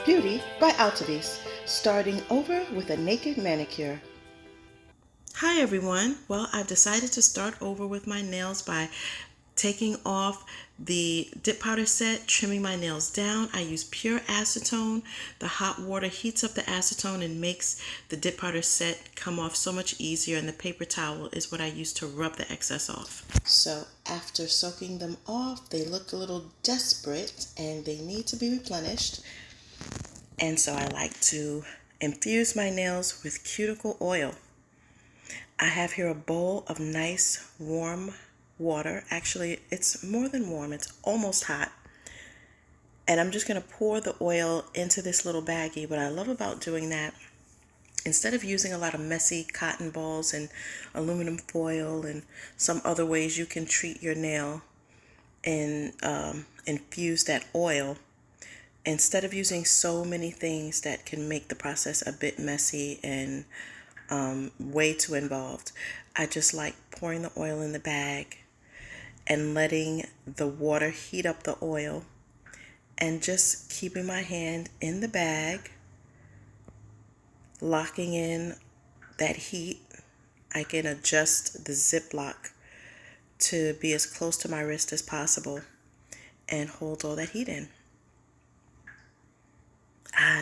Beauty by Altavis, starting over with a naked manicure. Hi everyone. Well, I've decided to start over with my nails by taking off the dip powder set, trimming my nails down. I use pure acetone. The hot water heats up the acetone and makes the dip powder set come off so much easier, and the paper towel is what I use to rub the excess off. So after soaking them off, they look a little desperate and they need to be replenished. And so I like to infuse my nails with cuticle oil. I have here a bowl of nice warm water. Actually, it's more than warm, it's almost hot. And I'm just going to pour the oil into this little baggie. What I love about doing that, instead of using a lot of messy cotton balls and aluminum foil and some other ways you can treat your nail and infuse that oil, instead of using so many things that can make the process a bit messy and way too involved, I just like pouring the oil in the bag and letting the water heat up the oil and just keeping my hand in the bag, locking in that heat. I can adjust the zip lock to be as close to my wrist as possible and hold all that heat in.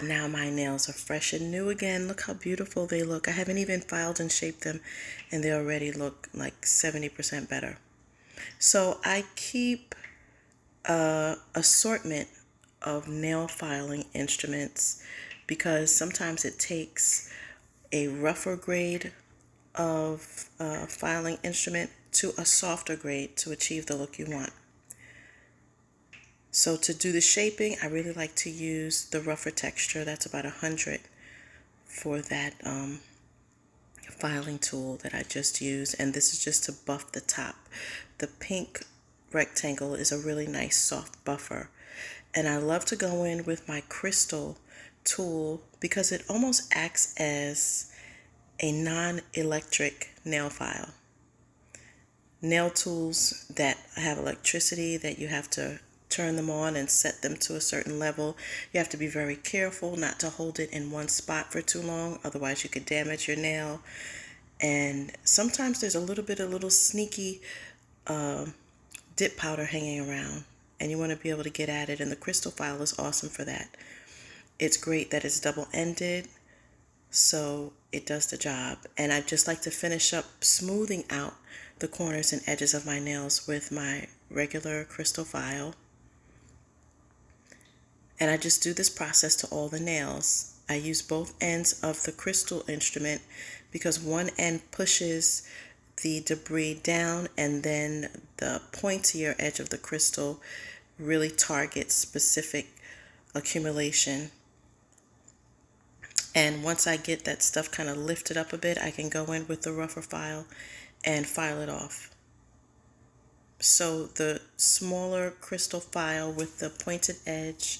Now my nails are fresh and new again. Look how beautiful they look. I haven't even filed and shaped them, and they already look like 70% better. So I keep a assortment of nail filing instruments because sometimes it takes a rougher grade of filing instrument to a softer grade to achieve the look you want. So to do the shaping, I really like to use the rougher texture. That's about 100 for that filing tool that I just used. And this is just to buff the top. The pink rectangle is a really nice soft buffer. And I love to go in with my crystal tool because it almost acts as a non-electric nail file. Nail tools that have electricity that you have to turn them on and set them to a certain level. You have to be very careful not to hold it in one spot for too long, otherwise you could damage your nail. And sometimes there's a little sneaky dip powder hanging around, and you want to be able to get at it, and the crystal file is awesome for that. It's great that it's double-ended, so it does the job. And I just like to finish up smoothing out the corners and edges of my nails with my regular crystal file. And I just do this process to all the nails. I use both ends of the crystal instrument because one end pushes the debris down, and then the pointier edge of the crystal really targets specific accumulation. And once I get that stuff kind of lifted up a bit, I can go in with the rougher file and file it off. So the smaller crystal file with the pointed edge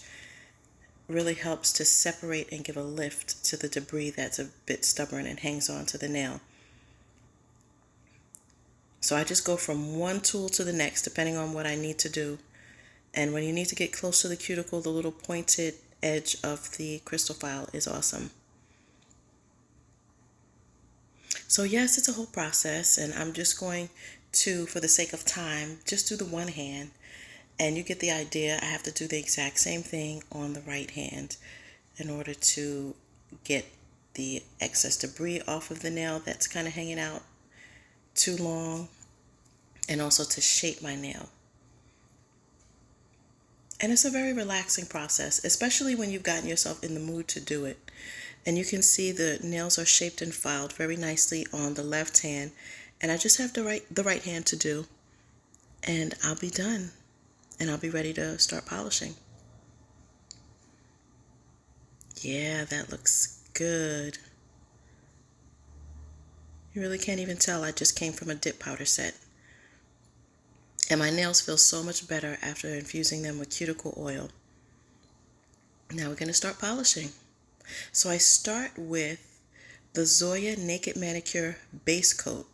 really helps to separate and give a lift to the debris that's a bit stubborn and hangs on to the nail. So I just go from one tool to the next depending on what I need to do. And when you need to get close to the cuticle, the little pointed edge of the crystal file is awesome. So yes, it's a whole process, and I'm just going to, for the sake of time, just do the one hand. And you get the idea. I have to do the exact same thing on the right hand in order to get the excess debris off of the nail that's kind of hanging out too long, and also to shape my nail. And it's a very relaxing process, especially when you've gotten yourself in the mood to do it. And you can see the nails are shaped and filed very nicely on the left hand, and I just have the right hand to do, and I'll be done. And I'll be ready to start polishing. Yeah, that looks good. You really can't even tell I just came from a dip powder set. And my nails feel so much better after infusing them with cuticle oil. Now we're going to start polishing. So I start with the Zoya Naked Manicure Base Coat.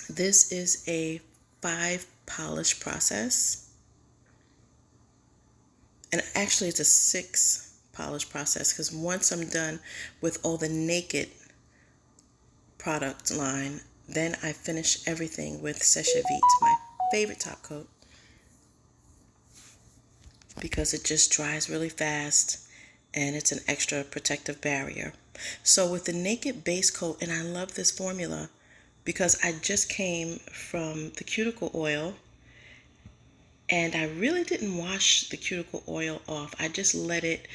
This is a 5 polish process. And actually it's a 6 polish process, because once I'm done with all the Naked product line, then I finish everything with Sèche Vite, my favorite top coat, because it just dries really fast and it's an extra protective barrier. So with the Naked base coat, and I love this formula because I just came from the cuticle oil, and I really didn't wash the cuticle oil off. I just let it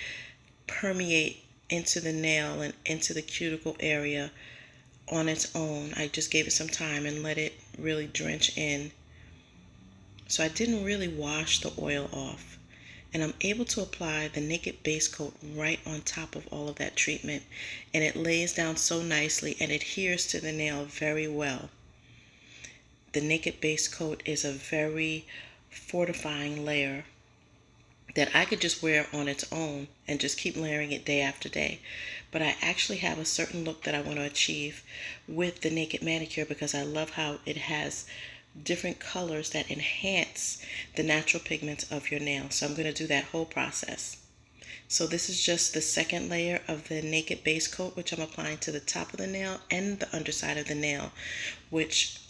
permeate into the nail and into the cuticle area on its own. I just gave it some time and let it really drench in. So I didn't really wash the oil off. And I'm able to apply the Naked base coat right on top of all of that treatment. And it lays down so nicely and adheres to the nail very well. The Naked base coat is a very fortifying layer that I could just wear on its own and just keep layering it day after day. But I actually have a certain look that I want to achieve with the Naked Manicure, because I love how it has different colors that enhance the natural pigments of your nail. So I'm going to do that whole process. So this is just the second layer of the Naked base coat, which I'm applying to the top of the nail and the underside of the nail, which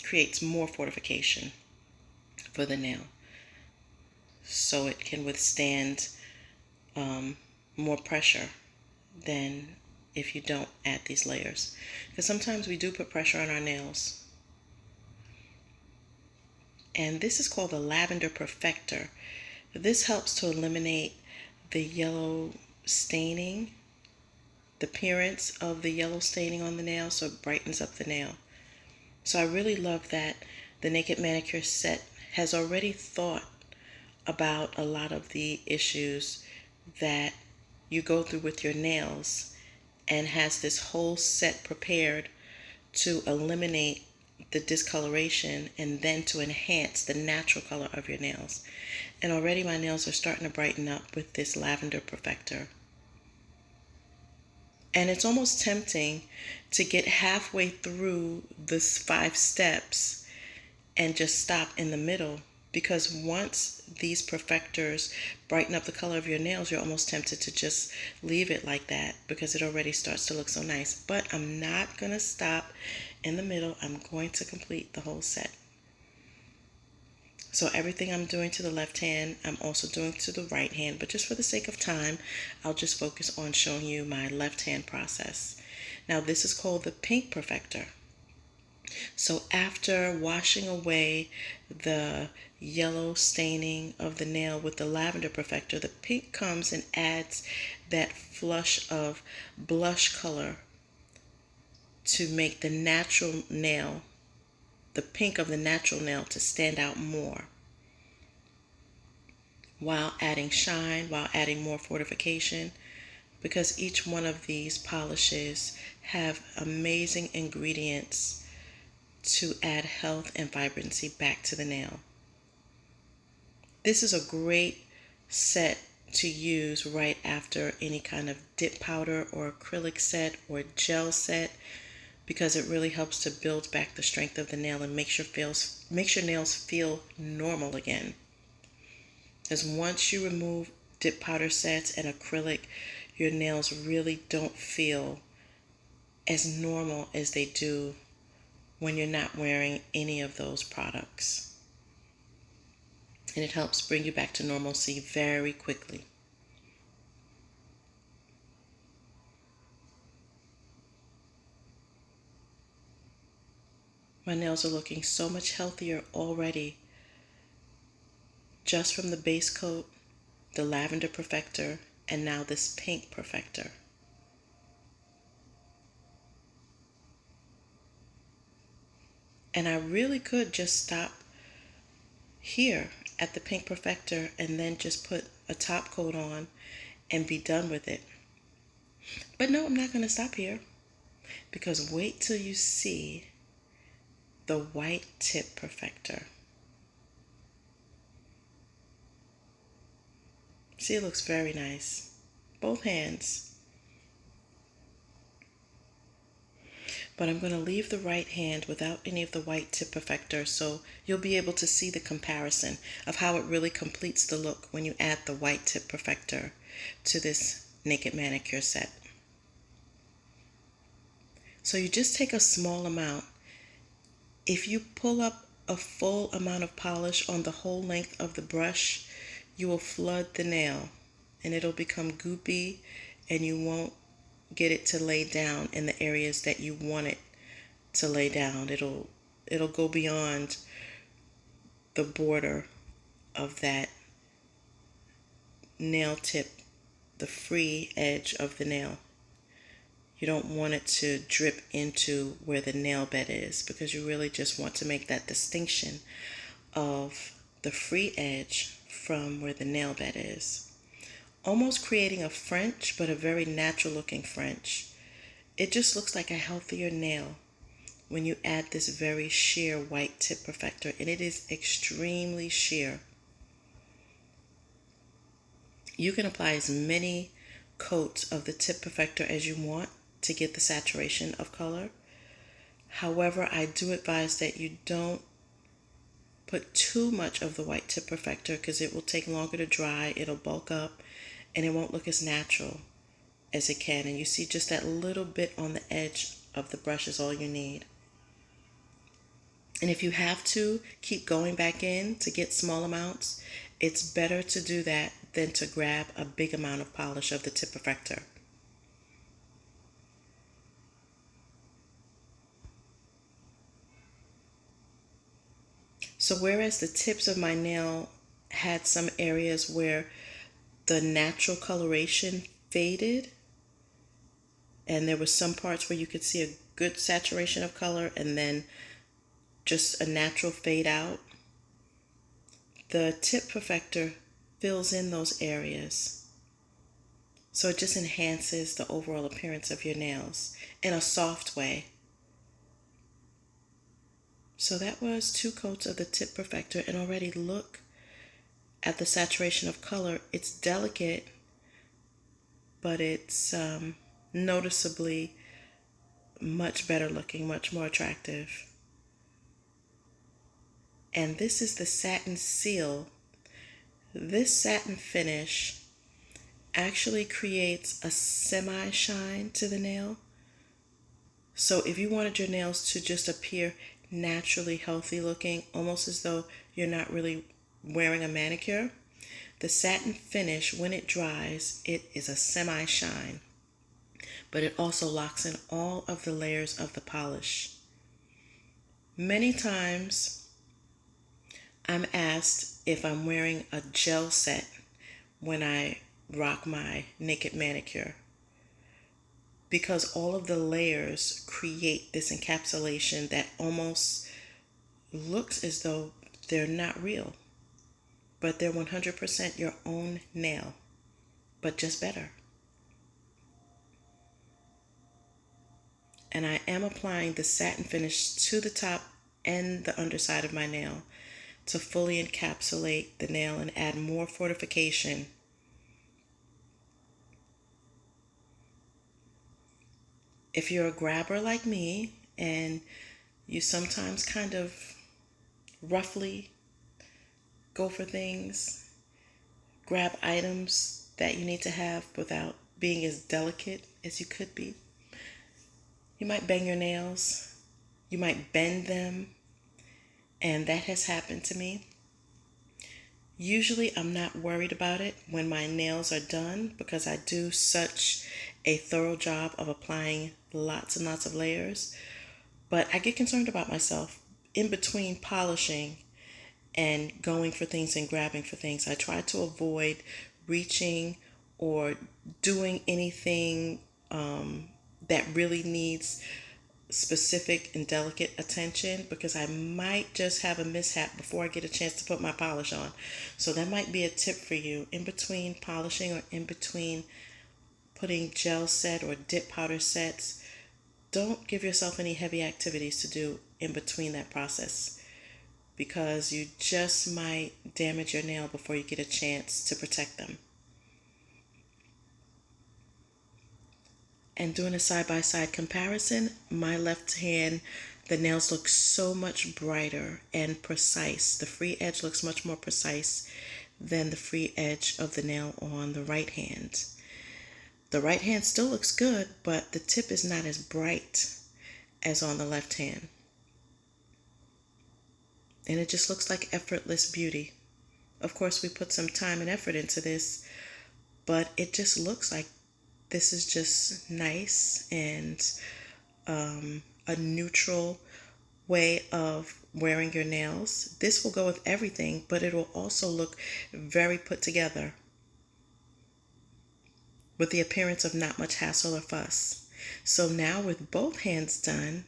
creates more fortification for the nail, so it can withstand more pressure than if you don't add these layers. Because sometimes we do put pressure on our nails. And this is called the Lavender Perfector. This helps to eliminate the yellow staining, the appearance of the yellow staining on the nail, so it brightens up the nail. So I really love that the Naked Manicure set has already thought about a lot of the issues that you go through with your nails, and has this whole set prepared to eliminate the discoloration and then to enhance the natural color of your nails. And already my nails are starting to brighten up with this Lavender Perfector. And it's almost tempting to get halfway through this 5 steps and just stop in the middle, because once these perfectors brighten up the color of your nails, you're almost tempted to just leave it like that because it already starts to look so nice. But I'm not going to stop in the middle. I'm going to complete the whole set. So everything I'm doing to the left hand, I'm also doing to the right hand. But just for the sake of time, I'll just focus on showing you my left hand process. Now this is called the Pink Perfector. So after washing away the yellow staining of the nail with the Lavender Perfector, the pink comes and adds that flush of blush color to make the natural nail, the pink of the natural nail, to stand out more, while adding shine, while adding more fortification, because each one of these polishes have amazing ingredients to add health and vibrancy back to the nail. This is a great set to use right after any kind of dip powder or acrylic set or gel set, because it really helps to build back the strength of the nail and makes your nails feel normal again. Because once you remove dip powder sets and acrylic, your nails really don't feel as normal as they do when you're not wearing any of those products. And it helps bring you back to normalcy very quickly. My nails are looking so much healthier already, just from the base coat, the Lavender Perfector, and now this Pink Perfector. And I really could just stop here at the Pink Perfector and then just put a top coat on and be done with it. But no, I'm not going to stop here, because wait till you see the White Tip Perfector. See, it looks very nice. Both hands. but I'm going to leave the right hand without any of the white tip perfector, so you'll be able to see the comparison of how it really completes the look when you add the white tip perfector to this Naked Manicure set. So you just take a small amount. If you pull up a full amount of polish on the whole length of the brush, you will flood the nail and it'll become goopy and you won't get it to lay down in the areas that you want it to lay down. It'll go beyond the border of that nail tip, the free edge of the nail. You don't want it to drip into where the nail bed is, because you really just want to make that distinction of the free edge from where the nail bed is. Almost creating a French, but a very natural looking French. It just looks like a healthier nail when you add this very sheer white tip perfector, and it is extremely sheer. You can apply as many coats of the tip perfector as you want to get the saturation of color. However, I do advise that you don't put too much of the white tip perfector because it will take longer to dry, it'll bulk up, and it won't look as natural as it can. And you see just that little bit on the edge of the brush is all you need. And if you have to keep going back in to get small amounts, it's better to do that than to grab a big amount of polish of the tip perfector. So whereas the tips of my nail had some areas where the natural coloration faded, and there were some parts where you could see a good saturation of color and then just a natural fade out, the tip perfector fills in those areas. So it just enhances the overall appearance of your nails in a soft way. So that was 2 coats of the tip perfector, and already look at the saturation of color. It's delicate, but it's noticeably much better looking, much more attractive. And this is the satin seal. This satin finish actually creates a semi-shine to the nail. So if you wanted your nails to just appear naturally healthy looking, almost as though you're not really wearing a manicure, the satin finish, when it dries, it is a semi-shine, but it also locks in all of the layers of the polish. Many times I'm asked if I'm wearing a gel set when I rock my Naked Manicure, because all of the layers create this encapsulation that almost looks as though they're not real, but they're 100% your own nail, but just better. And I am applying the satin finish to the top and the underside of my nail to fully encapsulate the nail and add more fortification. If you're a grabber like me and you sometimes kind of roughly go for things, grab items that you need to have without being as delicate as you could be, you might bang your nails, you might bend them, and that has happened to me. Usually I'm not worried about it when my nails are done, because I do such a thorough job of applying lots and lots of layers. But I get concerned about myself in between polishing and going for things and grabbing for things. I try to avoid reaching or doing anything that really needs specific and delicate attention, because I might just have a mishap before I get a chance to put my polish on. So that might be a tip for you. In between polishing or in between putting gel set or dip powder sets, don't give yourself any heavy activities to do in between that process, because you just might damage your nail before you get a chance to protect them. And doing a side-by-side comparison, my left hand, the nails look so much brighter and precise. The free edge looks much more precise than the free edge of the nail on the right hand. The right hand still looks good, but the tip is not as bright as on the left hand. And it just looks like effortless beauty. Of course, we put some time and effort into this, but it just looks like this is just nice and a neutral way of wearing your nails. This will go with everything, but it will also look very put together with the appearance of not much hassle or fuss. So now with both hands done,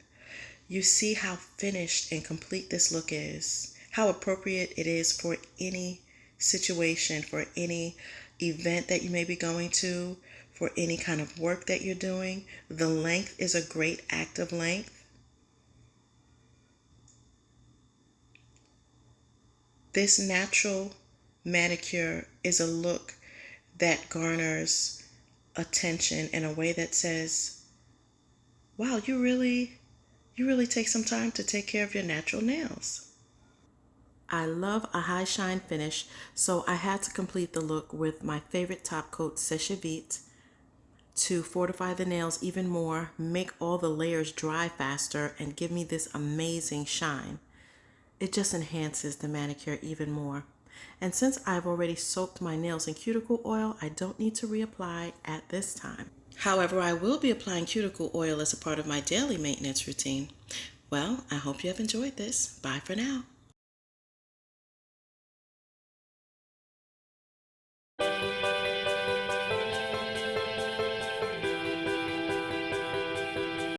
you see how finished and complete this look is, how appropriate it is for any situation, for any event that you may be going to, for any kind of work that you're doing. The length is a great active length. This natural manicure is a look that garners attention in a way that says, wow, you really take some time to take care of your natural nails. I love a high shine finish, so I had to complete the look with my favorite top coat, Sèche Vite, to fortify the nails even more, make all the layers dry faster, and give me this amazing shine. It just enhances the manicure even more. And since I've already soaked my nails in cuticle oil, I don't need to reapply at this time. However, I will be applying cuticle oil as a part of my daily maintenance routine. Well, I hope you have enjoyed this. Bye for now.